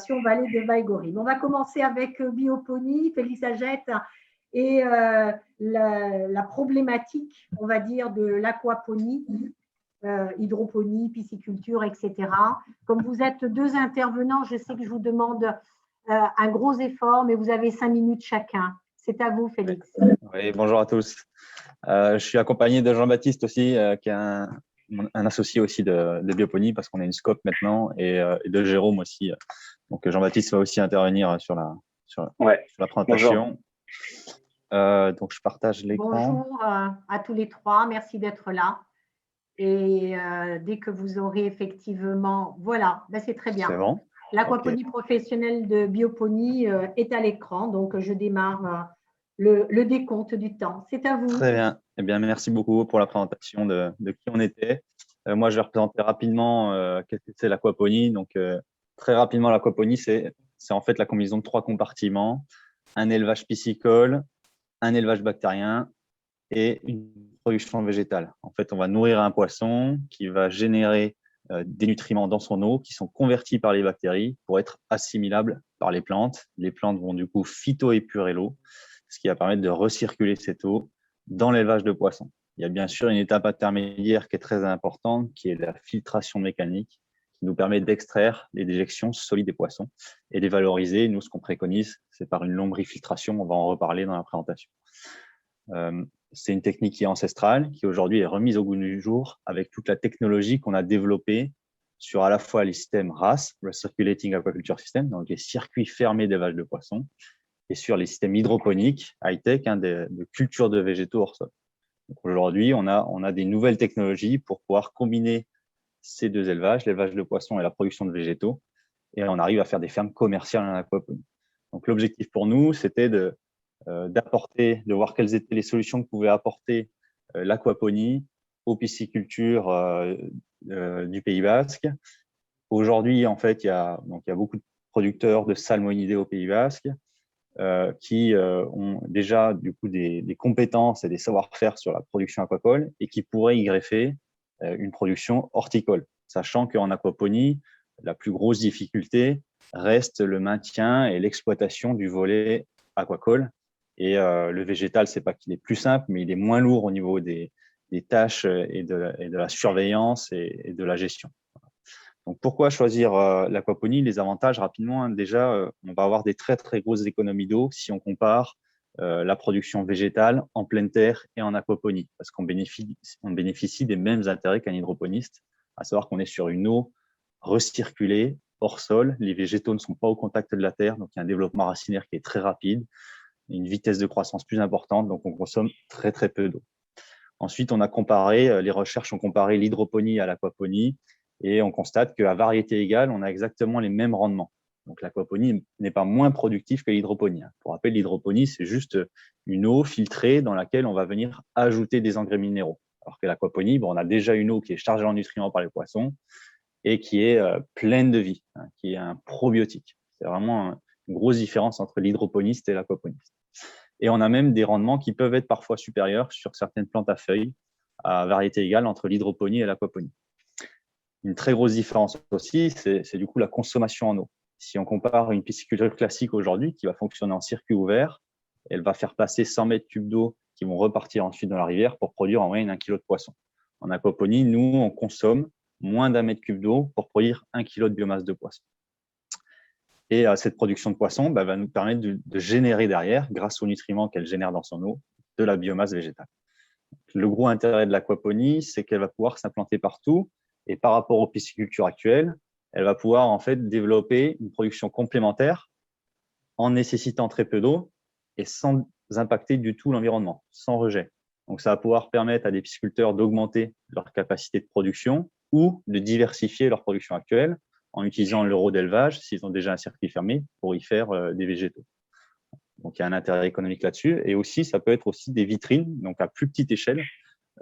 Fédération Vallée de Vaïgorine. On va commencer avec Bioponie, Félix Agette, et la problématique, on va dire, de l'aquaponie, hydroponie, pisciculture, etc. Comme vous êtes deux intervenants, je sais que je vous demande un gros effort, mais vous avez 5 minutes chacun. C'est à vous, Félix. Oui, bonjour à tous. Je suis accompagné de Jean-Baptiste aussi, qui est un associé aussi de Bioponie, parce qu'on a une scope maintenant, et de Jérôme aussi. Donc Jean-Baptiste va aussi intervenir sur la présentation. Donc je partage l'écran. Bonjour à tous les trois, merci d'être là. Et dès que vous aurez effectivement… Voilà, ben c'est très bien. C'est bon. L'aquaponie professionnelle de Bioponie est à l'écran, donc je démarre le décompte du temps. C'est à vous. Très bien. Eh bien, merci beaucoup pour la présentation de qui on était. Moi, je vais représenter rapidement qu'est-ce que c'est l'aquaponie. Donc, très rapidement, l'aquaponie, c'est en fait la combinaison de 3 compartiments, un élevage piscicole, un élevage bactérien et une production végétale. En fait, on va nourrir un poisson qui va générer des nutriments dans son eau qui sont convertis par les bactéries pour être assimilables par les plantes. Les plantes vont du coup phytoépurer l'eau, ce qui va permettre de recirculer cette eau dans l'élevage de poissons. Il y a bien sûr une étape intermédiaire qui est très importante, qui est la filtration mécanique, qui nous permet d'extraire les déjections solides des poissons et les valoriser. Nous, ce qu'on préconise, c'est par une lombrifiltration. On va en reparler dans la présentation. C'est une technique qui est ancestrale, qui aujourd'hui est remise au goût du jour avec toute la technologie qu'on a développée sur à la fois les systèmes RAS, Recirculating Aquaculture System, donc les circuits fermés d'élevage de poissons, et sur les systèmes hydroponiques high-tech de culture de végétaux hors sol. Aujourd'hui, on a des nouvelles technologies pour pouvoir combiner ces deux élevages, l'élevage de poissons et la production de végétaux, et on arrive à faire des fermes commerciales en aquaponie. Donc l'objectif pour nous, c'était de voir quelles étaient les solutions que pouvait apporter l'aquaponie aux piscicultures du Pays Basque. Aujourd'hui, en fait, il y a beaucoup de producteurs de salmonidés au Pays Basque qui ont déjà du coup des compétences et des savoir-faire sur la production aquacole et qui pourraient y greffer une production horticole, sachant qu'en aquaponie, la plus grosse difficulté reste le maintien et l'exploitation du volet aquacole. Et le végétal, c'est pas qu'il est plus simple, mais il est moins lourd au niveau des tâches et de la surveillance et de la gestion. Donc, pourquoi choisir l'aquaponie? Les avantages, rapidement, hein, déjà, on va avoir des très, très grosses économies d'eau si on compare la production végétale en pleine terre et en aquaponie, parce qu'on bénéficie des mêmes intérêts qu'un hydroponiste, à savoir qu'on est sur une eau recirculée, hors sol. Les végétaux ne sont pas au contact de la terre, donc il y a un développement racinaire qui est très rapide, une vitesse de croissance plus importante, donc on consomme très, très peu d'eau. Ensuite, les recherches ont comparé l'hydroponie à l'aquaponie et on constate qu'à variété égale, on a exactement les mêmes rendements. Donc, l'aquaponie n'est pas moins productive que l'hydroponie. Pour rappel, l'hydroponie, c'est juste une eau filtrée dans laquelle on va venir ajouter des engrais minéraux. Alors que l'aquaponie, on a déjà une eau qui est chargée en nutriments par les poissons et qui est pleine de vie, qui est un probiotique. C'est vraiment une grosse différence entre l'hydroponiste et l'aquaponiste. Et on a même des rendements qui peuvent être parfois supérieurs sur certaines plantes à feuilles à variété égale entre l'hydroponie et l'aquaponie. Une très grosse différence aussi, c'est du coup la consommation en eau. Si on compare une pisciculture classique aujourd'hui qui va fonctionner en circuit ouvert, elle va faire passer 100 mètres cubes d'eau qui vont repartir ensuite dans la rivière pour produire en moyenne 1 kilo de poisson. En aquaponie, nous, on consomme moins d'1 mètre cube d'eau pour produire 1 kilo de biomasse de poisson. Et cette production de poisson va nous permettre de générer derrière, grâce aux nutriments qu'elle génère dans son eau, de la biomasse végétale. Le gros intérêt de l'aquaponie, c'est qu'elle va pouvoir s'implanter partout. Et par rapport aux piscicultures actuelles, elle va pouvoir en fait développer une production complémentaire en nécessitant très peu d'eau et sans impacter du tout l'environnement, sans rejet. Donc, ça va pouvoir permettre à des pisciculteurs d'augmenter leur capacité de production ou de diversifier leur production actuelle en utilisant l'euro d'élevage, s'ils ont déjà un circuit fermé, pour y faire des végétaux. Donc, il y a un intérêt économique là-dessus. Et aussi, ça peut être aussi des vitrines, donc à plus petite échelle,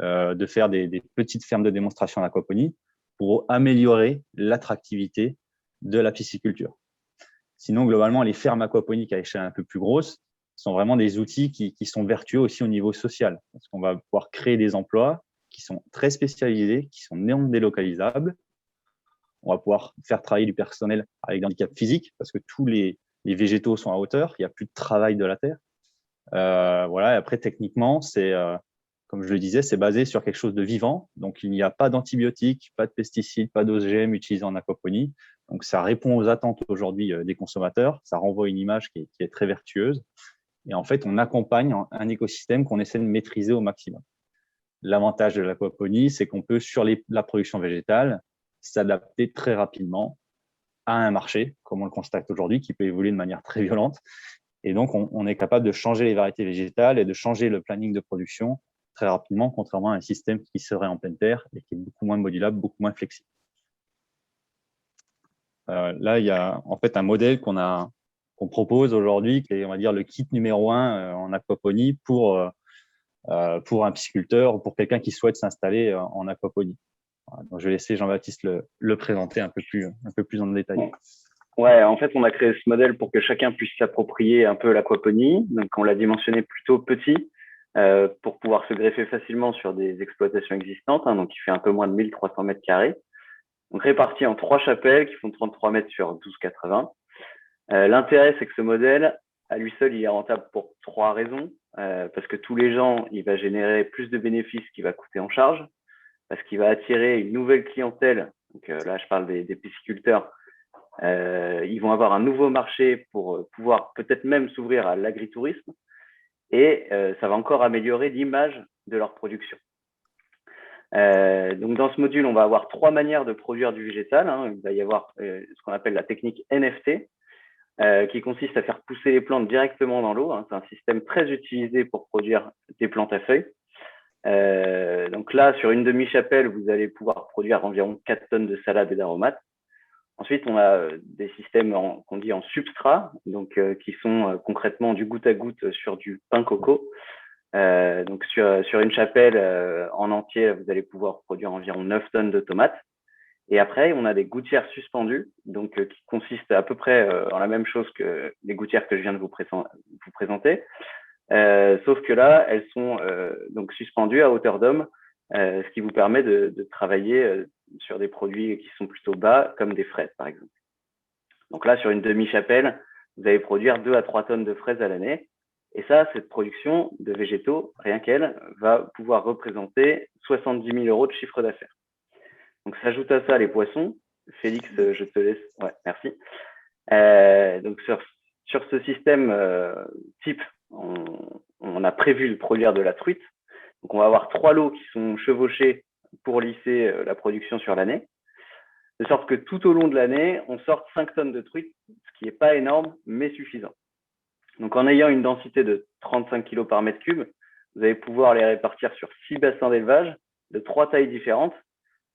de faire des petites fermes de démonstration d'aquaponie pour améliorer l'attractivité de la pisciculture. Sinon, globalement, les fermes aquaponiques à échelle un peu plus grosse sont vraiment des outils qui sont vertueux aussi au niveau social, parce qu'on va pouvoir créer des emplois qui sont très spécialisés, qui sont non délocalisables. On va pouvoir faire travailler du personnel avec des handicaps physiques parce que tous les végétaux sont à hauteur. Il n'y a plus de travail de la terre. Voilà. Et après, techniquement, comme je le disais, c'est basé sur quelque chose de vivant. Donc, il n'y a pas d'antibiotiques, pas de pesticides, pas d'OGM utilisés en aquaponie. Donc, ça répond aux attentes aujourd'hui des consommateurs. Ça renvoie une image qui est très vertueuse. Et en fait, on accompagne un écosystème qu'on essaie de maîtriser au maximum. L'avantage de l'aquaponie, c'est qu'on peut, sur la production végétale, s'adapter très rapidement à un marché, comme on le constate aujourd'hui, qui peut évoluer de manière très violente. Et donc, on est capable de changer les variétés végétales et de changer le planning de production très rapidement, contrairement à un système qui serait en pleine terre et qui est beaucoup moins modulable, beaucoup moins flexible. Là, il y a en fait un modèle qu'on propose aujourd'hui, qui est, on va dire, le kit numéro 1 en aquaponie pour un pisciculteur ou pour quelqu'un qui souhaite s'installer en aquaponie. Voilà, donc, je vais laisser Jean-Baptiste le présenter un peu plus en détail. Ouais, en fait, on a créé ce modèle pour que chacun puisse s'approprier un peu l'aquaponie. Donc, on l'a dimensionné plutôt petit pour pouvoir se greffer facilement sur des exploitations existantes. Donc, il fait un peu moins de 1300 mètres carrés. Donc, réparti en 3 chapelles qui font 33 mètres sur 12,80. L'intérêt, c'est que ce modèle, à lui seul, il est rentable pour 3 raisons. Parce que tous les gens, il va générer plus de bénéfices qu'il va coûter en charge. Parce qu'il va attirer une nouvelle clientèle. Donc, là, je parle des pisciculteurs. Ils vont avoir un nouveau marché pour pouvoir peut-être même s'ouvrir à l'agritourisme et ça va encore améliorer l'image de leur production. Donc, dans ce module, on va avoir 3 manières de produire du végétal. Il va y avoir ce qu'on appelle la technique NFT, qui consiste à faire pousser les plantes directement dans l'eau. C'est un système très utilisé pour produire des plantes à feuilles. Donc là, sur une demi-chapelle, vous allez pouvoir produire environ 4 tonnes de salade et d'aromates. Ensuite, on a des systèmes qu'on dit en substrat, donc qui sont concrètement du goutte à goutte sur du pain coco. Donc sur une chapelle en entier, vous allez pouvoir produire environ 9 tonnes de tomates. Et après, on a des gouttières suspendues, donc qui consistent à peu près en la même chose que les gouttières que je viens de vous présenter. Sauf que là, elles sont donc suspendues à hauteur d'homme, ce qui vous permet de travailler sur des produits qui sont plutôt bas, comme des fraises, par exemple. Donc là, sur une demi-chapelle, vous allez produire 2 à 3 tonnes de fraises à l'année. Et ça, cette production de végétaux, rien qu'elle, va pouvoir représenter 70 000 € de chiffre d'affaires. Donc, s'ajoute à ça les poissons. Félix, je te laisse. Ouais, merci. Donc, sur ce système type, on a prévu de produire de la truite. Donc, on va avoir 3 lots qui sont chevauchés pour lisser la production sur l'année, de sorte que tout au long de l'année, on sorte 5 tonnes de truite, ce qui n'est pas énorme, mais suffisant. Donc, en ayant une densité de 35 kg par mètre cube, vous allez pouvoir les répartir sur 6 bassins d'élevage de 3 tailles différentes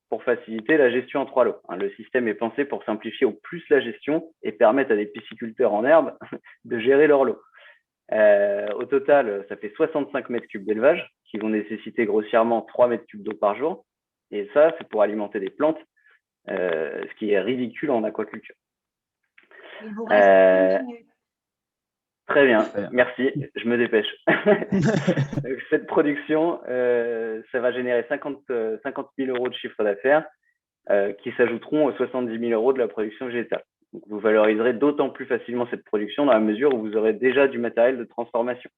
pour faciliter la gestion en 3 lots. Le système est pensé pour simplifier au plus la gestion et permettre à des pisciculteurs en herbe de gérer leur lot. Au total, ça fait 65 mètres cubes d'élevage qui vont nécessiter grossièrement 3 mètres cubes d'eau par jour. Et ça, c'est pour alimenter des plantes, ce qui est ridicule en aquaculture. Il vous reste 1 minute. Très bien, merci, je me dépêche. Cette production, ça va générer 50 000 € de chiffre d'affaires qui s'ajouteront aux 70 000 € de la production végétale. Donc, vous valoriserez d'autant plus facilement cette production dans la mesure où vous aurez déjà du matériel de transformation.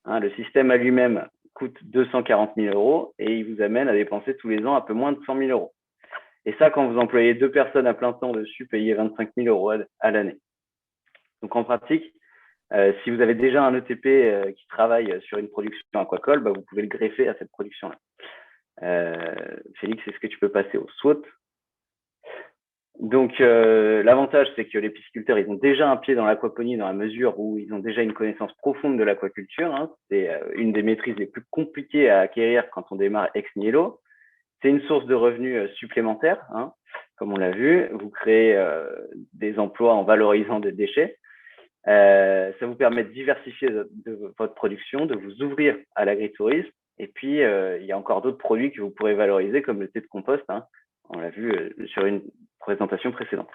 Le système à lui-même coûte 240 000 € et il vous amène à dépenser tous les ans un peu moins de 100 000 €. Et ça, quand vous employez 2 personnes à plein temps dessus, payez 25 000 € à l'année. Donc, en pratique, si vous avez déjà un ETP qui travaille sur une production aquacole, vous pouvez le greffer à cette production-là. Félix, est-ce que tu peux passer au SWOT? Donc, l'avantage, c'est que les pisciculteurs, ils ont déjà un pied dans l'aquaponie dans la mesure où ils ont déjà une connaissance profonde de l'aquaculture. C'est une des maîtrises les plus compliquées à acquérir quand on démarre ex nihilo. C'est une source de revenus supplémentaires, comme on l'a vu. Vous créez des emplois en valorisant des déchets. Ça vous permet de diversifier votre production, de vous ouvrir à l'agritourisme. Et puis, il y a encore d'autres produits que vous pourrez valoriser, comme le thé de compost. On l'a vu sur une présentation précédente.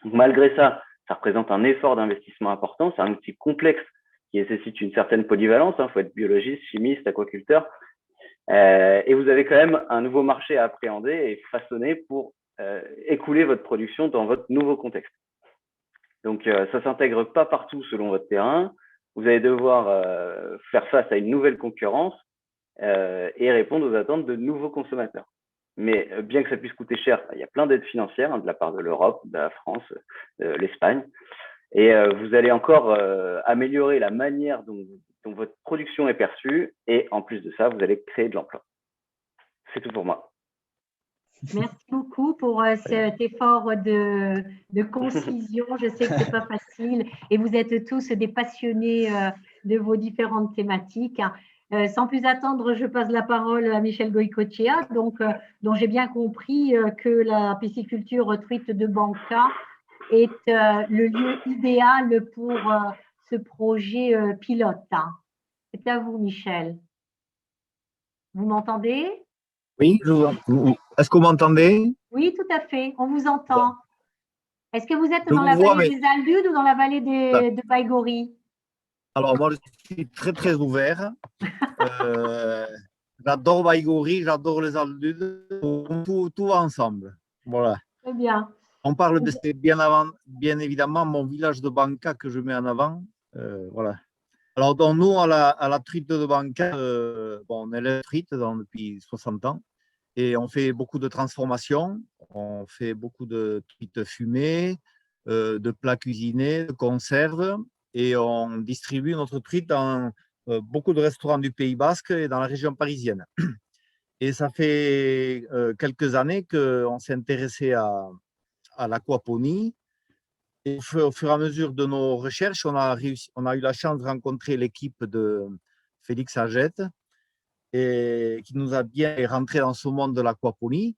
Donc, malgré ça, ça représente un effort d'investissement important. C'est un outil complexe qui nécessite une certaine polyvalence. Il faut être biologiste, chimiste, aquaculteur. Et vous avez quand même un nouveau marché à appréhender et façonner pour écouler votre production dans votre nouveau contexte. Donc, ça ne s'intègre pas partout selon votre terrain. Vous allez devoir faire face à une nouvelle concurrence et répondre aux attentes de nouveaux consommateurs. Mais bien que ça puisse coûter cher, il y a plein d'aides financières de la part de l'Europe, de la France, l'Espagne. Et vous allez encore améliorer la manière dont votre production est perçue. Et en plus de ça, vous allez créer de l'emploi. C'est tout pour moi. Merci beaucoup pour cet effort de concision. Je sais que ce n'est pas facile et vous êtes tous des passionnés de vos différentes thématiques. Sans plus attendre, je passe la parole à Michel Goycochea, dont j'ai bien compris que la pisciculture truite de Banca est le lieu idéal pour ce projet pilote. C'est à vous, Michel. Vous m'entendez ? Oui, est-ce que vous m'entendez? Oui, tout à fait, on vous entend. Bon. Est-ce que vous êtes Je dans vous la vois, vallée mais- des Aldudes ou dans la vallée de Baïgori? Alors, moi, je suis très, très ouvert. J'adore Baïgori, j'adore les Aldudes. Tout va ensemble. Voilà. Très bien. On parle de c'est bien évidemment mon village de Banca que je mets en avant. Voilà. Alors, donc, nous, à la truite de Banca, bon, on est la truite depuis 60 ans et on fait beaucoup de transformations. On fait beaucoup de truites fumées, de plats cuisinés, de conserves et on distribue notre truite dans beaucoup de restaurants du Pays Basque et dans la région parisienne. Et ça fait quelques années qu'on s'est intéressé à l'aquaponie. Et au fur et à mesure de nos recherches, on a eu la chance de rencontrer l'équipe de Félix Agette et qui nous a bien rentré dans ce monde de l'aquaponie.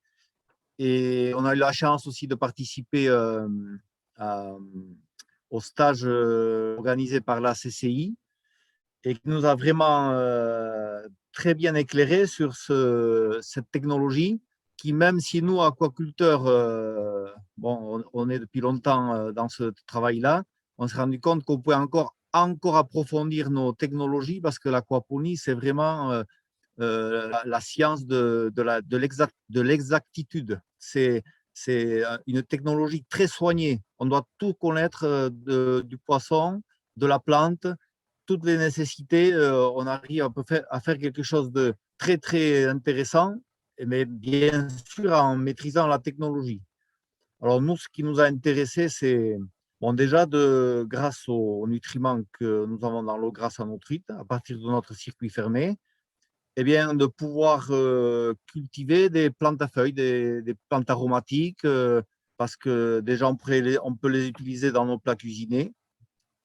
Et on a eu la chance aussi de participer au stage organisé par la CCI et qui nous a vraiment très bien éclairé sur cette technologie qui, même si nous, aquaculteurs, bon, on est depuis longtemps dans ce travail-là, on s'est rendu compte qu'on pouvait encore approfondir nos technologies parce que l'aquaponie, c'est vraiment la science de l'exactitude. C'est une technologie très soignée. On doit tout connaître du poisson, de la plante, toutes les nécessités. On arrive à faire quelque chose de très, très intéressant, mais bien sûr en maîtrisant la technologie. Alors nous, ce qui nous a intéressé, c'est bon, déjà, grâce aux nutriments que nous avons dans l'eau, grâce à nos truites, à partir de notre circuit fermé, eh bien, de pouvoir cultiver des plantes à feuilles, des plantes aromatiques, parce que déjà, on peut les utiliser dans nos plats cuisinés.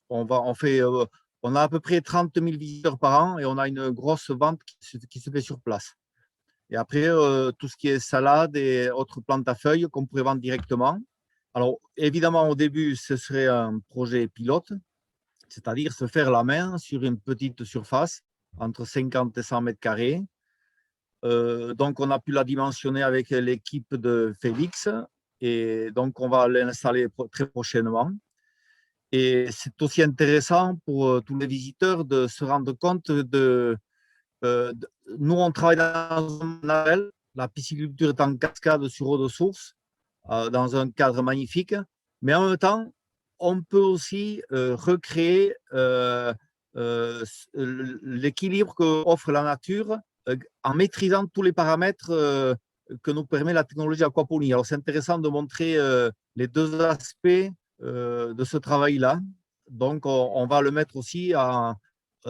On a à peu près 30 000 visiteurs par an et on a une grosse vente qui se fait sur place. Et après, tout ce qui est salade et autres plantes à feuilles qu'on pourrait vendre directement. Alors, évidemment, au début, ce serait un projet pilote, c'est-à-dire se faire la main sur une petite surface entre 50 et 100 mètres carrés. Donc, on a pu la dimensionner avec l'équipe de Félix et donc on va l'installer très prochainement. Et c'est aussi intéressant pour tous les visiteurs de se rendre compte nous, on travaille dans un label, la pisciculture est en cascade sur eau de source, dans un cadre magnifique, mais en même temps, on peut aussi recréer l'équilibre qu'offre la nature en maîtrisant tous les paramètres que nous permet la technologie aquaponie. Alors, c'est intéressant de montrer les deux aspects de ce travail-là. Donc, on va le mettre aussi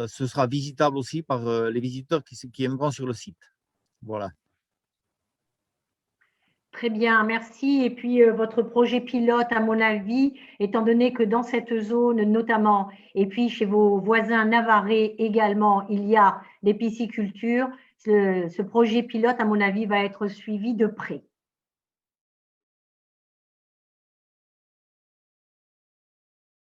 ce sera visitable aussi par les visiteurs qui viendront sur le site. Voilà. Très bien, merci. Et puis, votre projet pilote, à mon avis, étant donné que dans cette zone notamment, et puis chez vos voisins navarrais également, il y a des piscicultures, ce projet pilote, à mon avis, va être suivi de près.